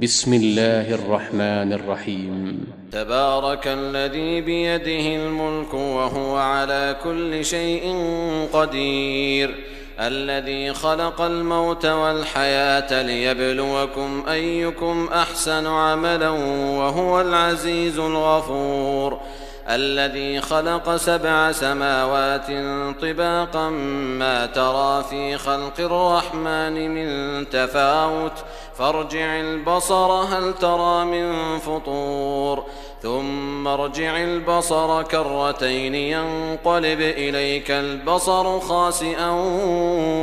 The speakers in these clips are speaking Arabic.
بسم الله الرحمن الرحيم. تبارك الذي بيده الملك وهو على كل شيء قدير، الذي خلق الموت والحياة ليبلوكم أيكم أحسن عملا وهو العزيز الغفور، الذي خلق 7 سماوات طباقا ما ترى في خلق الرحمن من تفاوت فارجع البصر هل ترى من فطور، ثم ارجع البصر كرتين ينقلب إليك البصر خاسئا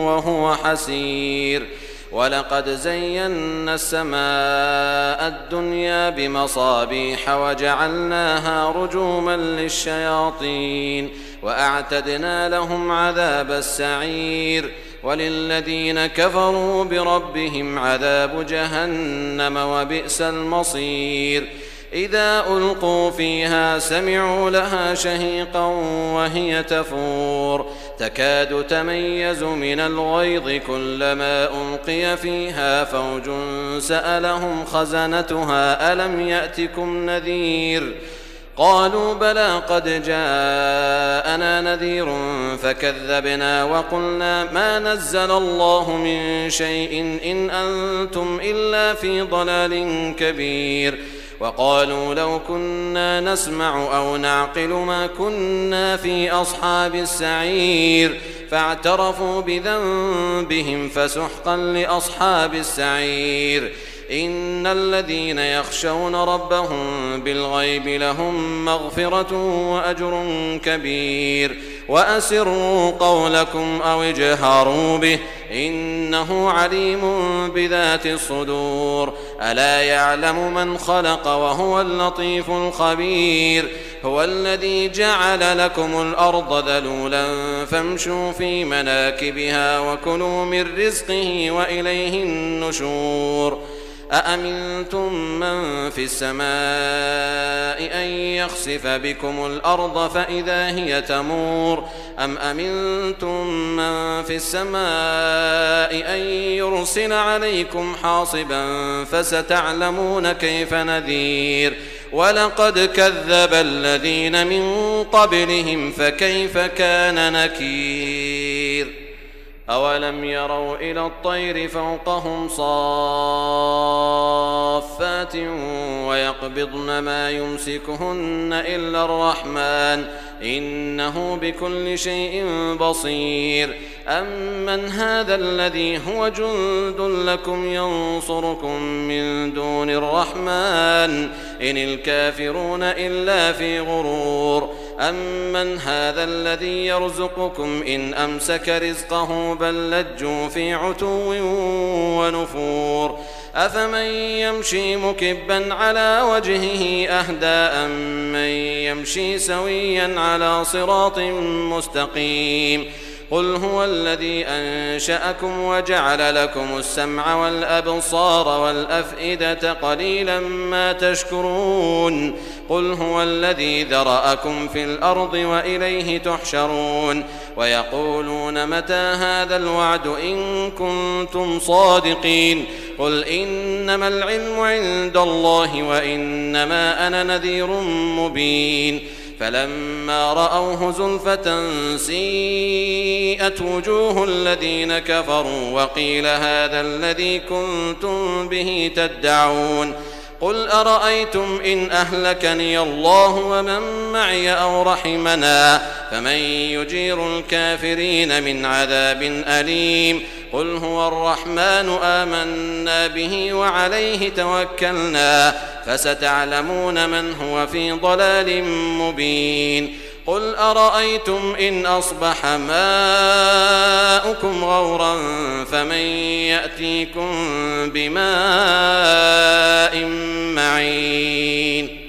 وهو حسير، ولقد زينا السماء الدنيا بمصابيح وجعلناها رجوما للشياطين وأعتدنا لهم عذاب السعير، وللذين كفروا بربهم عذاب جهنم وبئس المصير. إذا ألقوا فيها سمعوا لها شهيقا وهي تفور تكاد تميز من الغيظ كلما ألقي فيها فوج سألهم خزنتها ألم يأتكم نذير قالوا بلى قد جاءنا نذير فكذبنا وقلنا ما نزل الله من شيء إن أنتم إلا في ضلال كبير، وقالوا لو كنا نسمع أو نعقل ما كنا في أصحاب السعير، فاعترفوا بذنبهم فسحقا لأصحاب السعير. إن الذين يخشون ربهم بالغيب لهم مغفرة وأجر كبير، وأسروا قولكم أو اجهروا به إنه عليم بذات الصدور، ألا يعلم من خلق وهو اللطيف الخبير. هو الذي جعل لكم الأرض ذلولا فامشوا في مناكبها وكلوا من رزقه وإليه النشور. أأمنتم من في السماء أن يخسف بكم الأرض فإذا هي تمور، أم أمنتم من في السماء أن يرسل عليكم حاصبا فستعلمون كيف نذير. ولقد كذب الذين من قبلهم فكيف كان نكير. أولم يروا إلى الطير فوقهم صافات ويقبضن ما يمسكهن إلا الرحمن إنه بكل شيء بصير. أمن هذا الذي هو جند لكم ينصركم من دون الرحمن إن الكافرون إلا في غرور. أمن هذا الذي يرزقكم إن أمسك رزقه بل لجوا في عتو ونفور. أفمن يمشي مكبا على وجهه أهدى أمن يمشي سويا على صراط مستقيم. قل هو الذي أنشأكم وجعل لكم السمع والأبصار والأفئدة قليلا ما تشكرون. قل هو الذي ذرأكم في الأرض وإليه تحشرون. ويقولون متى هذا الوعد إن كنتم صادقين. قل إنما العلم عند الله وإنما أنا نذير مبين. فلما رأوه زلفة سيئت وجوه الذين كفروا وقيل هذا الذي كنتم به تدعون. قل أرأيتم إن أهلكني الله ومن معي أو رحمنا فمن يجير الكافرين من عذاب أليم. قل هو الرحمن آمنا به وعليه توكلنا فستعلمون من هو في ضلال مبين. قل أرأيتم إن أصبح ماؤكم غورا فمن يأتيكم بماء معين.